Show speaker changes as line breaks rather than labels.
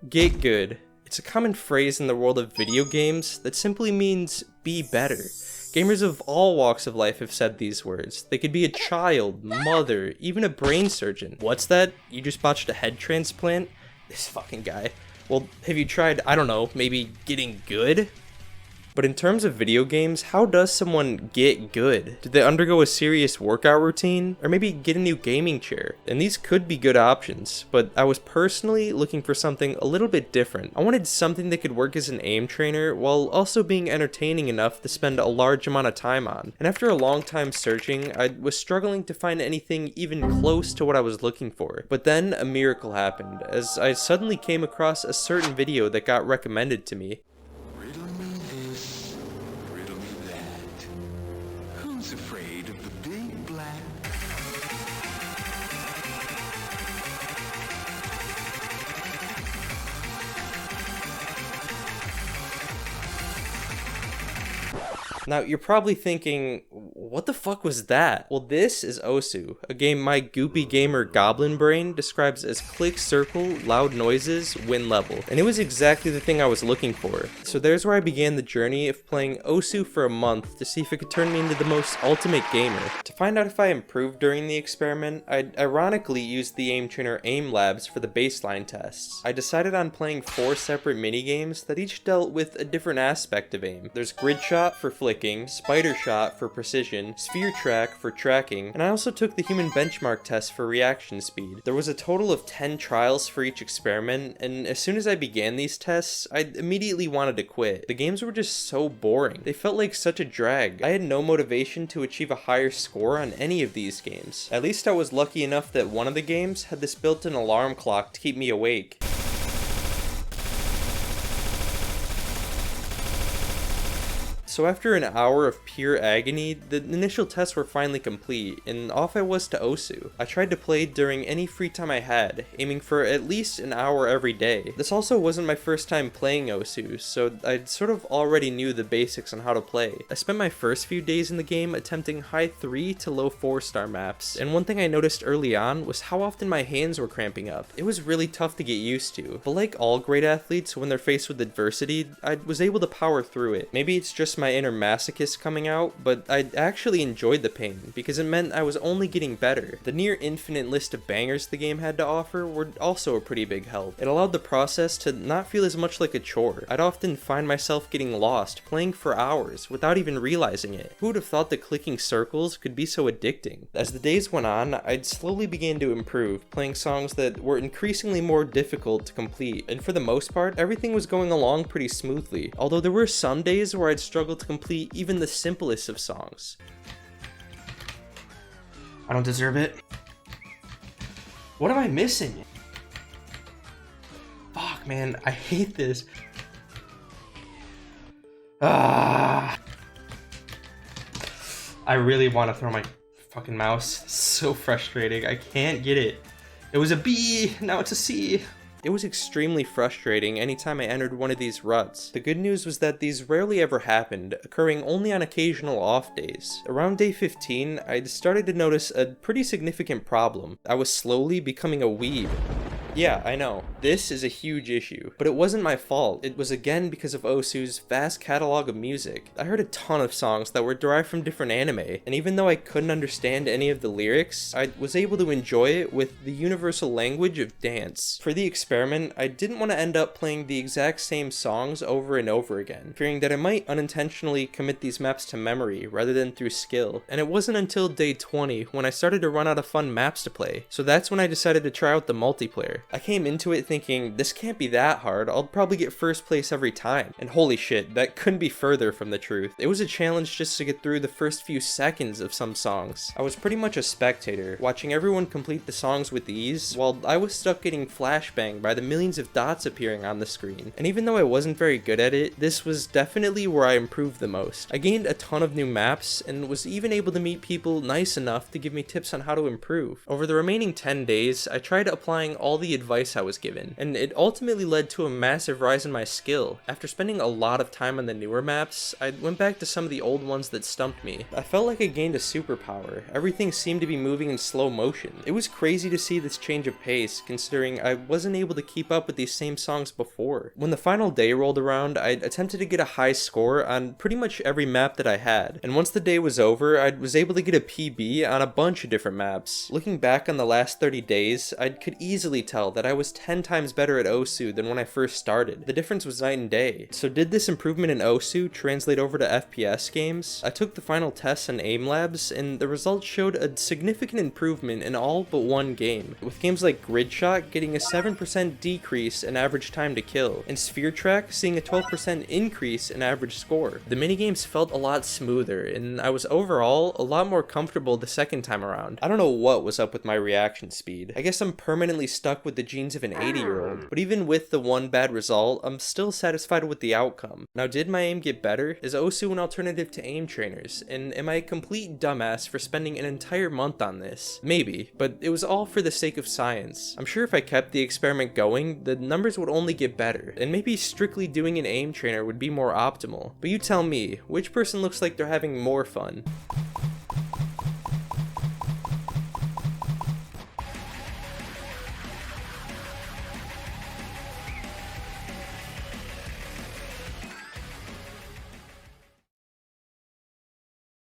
Get good. It's a common phrase in the world of video games that simply means be better. Gamers of all walks of life have said these words. They could be a child, mother, even a brain surgeon. What's that? You just botched a head transplant? This fucking guy. Well, have you tried, I don't know, maybe getting good? But in terms of video games, how does someone get good? Did they undergo a serious workout routine? Or maybe get a new gaming chair? And these could be good options, but I was personally looking for something a little bit different. I wanted something that could work as an aim trainer while also being entertaining enough to spend a large amount of time on. And after a long time searching, I was struggling to find anything even close to what I was looking for. But then a miracle happened, as I suddenly came across a certain video that got recommended to me.
Afraid of the big black.
Now, you're probably thinking, what the fuck was that? Well, this is Osu, a game my goopy gamer goblin brain describes as click, circle, loud noises, win level. And it was exactly the thing I was looking for. So there's where I began the journey of playing Osu for a month to see if it could turn me into the most ultimate gamer. To find out if I improved during the experiment, I ironically used the aim trainer Aim Labs for the baseline tests. I decided on playing 4 separate minigames that each dealt with a different aspect of aim. There's grid shot for flicking, spider shot for precision, sphere track for tracking, and I also took the human benchmark test for reaction speed. There was a total of 10 trials for each experiment, and as soon as I began these tests, I immediately wanted to quit. The games were just so boring. They felt like such a drag. I had no motivation to achieve a higher score on any of these games. At least I was lucky enough that one of the games had this built-in alarm clock to keep me awake. So after an hour of pure agony, the initial tests were finally complete, and off I was to Osu. I tried to play during any free time I had, aiming for at least an hour every day. This also wasn't my first time playing Osu, so I sort of already knew the basics on how to play. I spent my first few days in the game attempting high 3 to low 4-star maps, and one thing I noticed early on was how often my hands were cramping up. It was really tough to get used to, but like all great athletes when they're faced with adversity, I was able to power through it. Maybe it's just my inner masochist coming out, but I actually enjoyed the pain because it meant I was only getting better. The near infinite list of bangers the game had to offer were also a pretty big help. It allowed the process to not feel as much like a chore. I'd often find myself getting lost, playing for hours without even realizing it. Who would have thought that clicking circles could be so addicting? As the days went on, I'd slowly begin to improve, playing songs that were increasingly more difficult to complete, and for the most part, everything was going along pretty smoothly, although there were some days where I'd struggle to complete even the simplest of songs.
I don't deserve it. What am I missing? Fuck, man, I hate this. I really want to throw my fucking mouse. It's so frustrating. I can't get it. It was a B, now it's a C.
It was extremely frustrating anytime I entered one of these ruts. The good news was that these rarely ever happened, occurring only on occasional off days. Around day 15, I'd started to notice a pretty significant problem. I was slowly becoming a weeb. Yeah, I know, this is a huge issue, but it wasn't my fault. It was again because of Osu's vast catalog of music. I heard a ton of songs that were derived from different anime, and even though I couldn't understand any of the lyrics, I was able to enjoy it with the universal language of dance. For the experiment, I didn't want to end up playing the exact same songs over and over again, fearing that I might unintentionally commit these maps to memory rather than through skill. And it wasn't until day 20 when I started to run out of fun maps to play, so that's when I decided to try out the multiplayer. I came into it thinking, this can't be that hard, I'll probably get first place every time. And holy shit, that couldn't be further from the truth. It was a challenge just to get through the first few seconds of some songs. I was pretty much a spectator, watching everyone complete the songs with ease, while I was stuck getting flashbanged by the millions of dots appearing on the screen. And even though I wasn't very good at it, this was definitely where I improved the most. I gained a ton of new maps, and was even able to meet people nice enough to give me tips on how to improve. Over the remaining 10 days, I tried applying all the the advice I was given, and it ultimately led to a massive rise in my skill. After spending a lot of time on the newer maps, I went back to some of the old ones that stumped me. I felt like I gained a superpower. Everything seemed to be moving in slow motion. It was crazy to see this change of pace, considering I wasn't able to keep up with these same songs before. When the final day rolled around, I attempted to get a high score on pretty much every map that I had, and once the day was over, I was able to get a PB on a bunch of different maps. Looking back on the last 30 days, I could easily tell that I was 10 times better at Osu than when I first started. The difference was night and day. So did this improvement in Osu translate over to FPS games? I took the final tests and aim labs, and the results showed a significant improvement in all but one game, with games like Grid Shot getting a 7% decrease in average time to kill, and Sphere Track seeing a 12% increase in average score. The minigames felt a lot smoother, and I was overall a lot more comfortable the second time around. I don't know what was up with my reaction speed. I guess I'm permanently stuck with the genes of an 80-year-old, but even with the one bad result, I'm still satisfied with the outcome. Now, did my aim get better? Is Osu an alternative to aim trainers? And am I a complete dumbass for spending an entire month on this? Maybe, but it was all for the sake of science. I'm sure if I kept the experiment going, the numbers would only get better, and maybe strictly doing an aim trainer would be more optimal. But you tell me, which person looks like they're having more fun?